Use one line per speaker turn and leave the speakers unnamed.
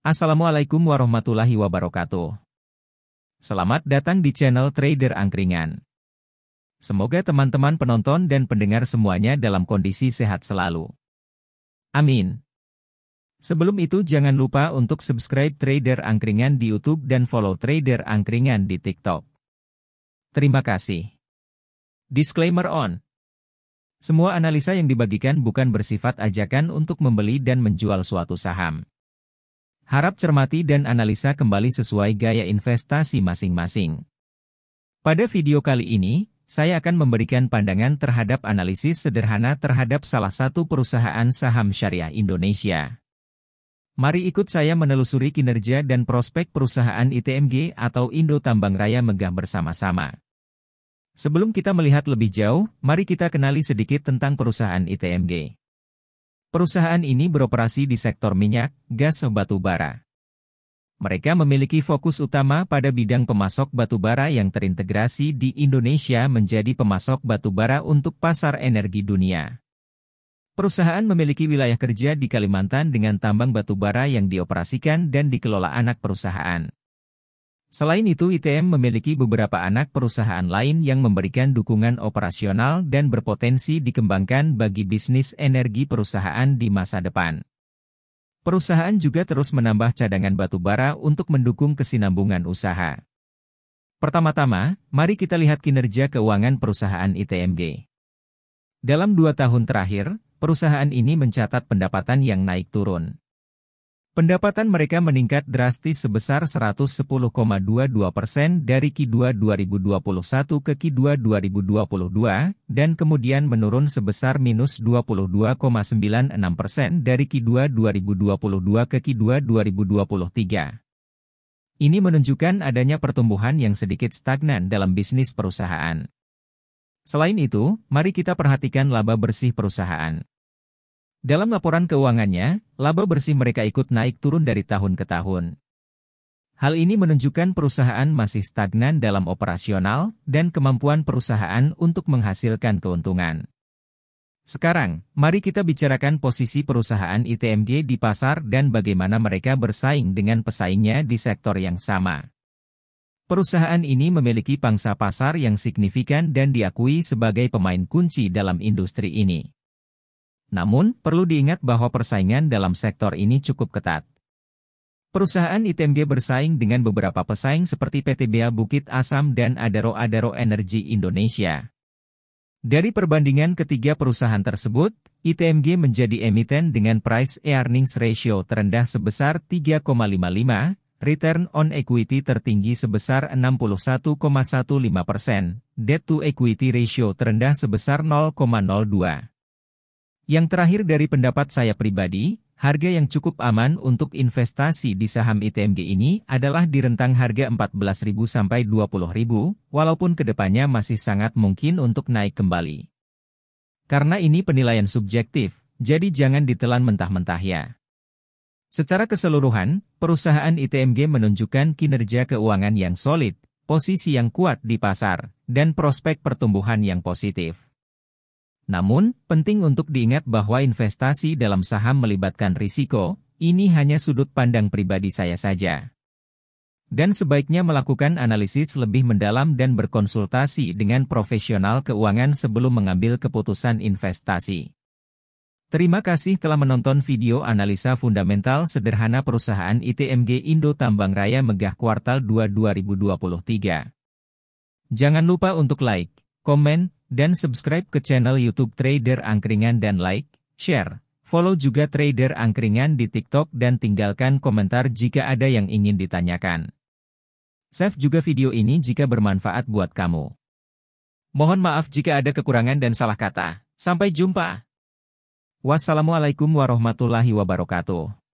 Assalamualaikum warahmatullahi wabarakatuh. Selamat datang di channel Trader Angkringan. Semoga teman-teman penonton dan pendengar semuanya dalam kondisi sehat selalu. Amin. Sebelum itu jangan lupa untuk subscribe Trader Angkringan di YouTube dan follow Trader Angkringan di TikTok. Terima kasih. Disclaimer on. Semua analisa yang dibagikan bukan bersifat ajakan untuk membeli dan menjual suatu saham. Harap cermati dan analisa kembali sesuai gaya investasi masing-masing. Pada video kali ini, saya akan memberikan pandangan terhadap analisis sederhana terhadap salah satu perusahaan saham syariah Indonesia. Mari ikut saya menelusuri kinerja dan prospek perusahaan ITMG atau Indo Tambang Raya Megah bersama-sama. Sebelum kita melihat lebih jauh, mari kita kenali sedikit tentang perusahaan ITMG. Perusahaan ini beroperasi di sektor minyak, gas, batu bara. Mereka memiliki fokus utama pada bidang pemasok batu bara yang terintegrasi di Indonesia menjadi pemasok batu bara untuk pasar energi dunia. Perusahaan memiliki wilayah kerja di Kalimantan dengan tambang batu bara yang dioperasikan dan dikelola anak perusahaan. Selain itu, ITM memiliki beberapa anak perusahaan lain yang memberikan dukungan operasional dan berpotensi dikembangkan bagi bisnis energi perusahaan di masa depan. Perusahaan juga terus menambah cadangan batu bara untuk mendukung kesinambungan usaha. Pertama-tama, mari kita lihat kinerja keuangan perusahaan ITMG. Dalam 2 tahun terakhir, perusahaan ini mencatat pendapatan yang naik turun. Pendapatan mereka meningkat drastis sebesar 110,22% dari Q2 2021 ke Q2 2022, dan kemudian menurun sebesar minus 22,96% dari Q2 2022 ke Q2 2023. Ini menunjukkan adanya pertumbuhan yang sedikit stagnan dalam bisnis perusahaan. Selain itu, mari kita perhatikan laba bersih perusahaan. Dalam laporan keuangannya, laba bersih mereka ikut naik turun dari tahun ke tahun. Hal ini menunjukkan perusahaan masih stagnan dalam operasional dan kemampuan perusahaan untuk menghasilkan keuntungan. Sekarang, mari kita bicarakan posisi perusahaan ITMG di pasar dan bagaimana mereka bersaing dengan pesaingnya di sektor yang sama. Perusahaan ini memiliki pangsa pasar yang signifikan dan diakui sebagai pemain kunci dalam industri ini. Namun, perlu diingat bahwa persaingan dalam sektor ini cukup ketat. Perusahaan ITMG bersaing dengan beberapa pesaing seperti PTBA Bukit Asam dan Adaro Energi Indonesia. Dari perbandingan ketiga perusahaan tersebut, ITMG menjadi emiten dengan price-earnings ratio terendah sebesar 3,55, return on equity tertinggi sebesar 61,15%, debt-to-equity ratio terendah sebesar 0,02. Yang terakhir dari pendapat saya pribadi, harga yang cukup aman untuk investasi di saham ITMG ini adalah di rentang harga 14.000 sampai 20.000, walaupun kedepannya masih sangat mungkin untuk naik kembali. Karena ini penilaian subjektif, jadi jangan ditelan mentah-mentah ya. Secara keseluruhan, perusahaan ITMG menunjukkan kinerja keuangan yang solid, posisi yang kuat di pasar, dan prospek pertumbuhan yang positif. Namun, penting untuk diingat bahwa investasi dalam saham melibatkan risiko, ini hanya sudut pandang pribadi saya saja. Dan sebaiknya melakukan analisis lebih mendalam dan berkonsultasi dengan profesional keuangan sebelum mengambil keputusan investasi. Terima kasih telah menonton video analisa fundamental sederhana perusahaan ITMG Indo Tambang Raya Megah kuartal 2 2023. Jangan lupa untuk like, komen, dan subscribe ke channel YouTube Trader Angkringan dan like, share, follow juga Trader Angkringan di TikTok dan tinggalkan komentar jika ada yang ingin ditanyakan. Save juga video ini jika bermanfaat buat kamu. Mohon maaf jika ada kekurangan dan salah kata. Sampai jumpa. Wassalamualaikum warahmatullahi wabarakatuh.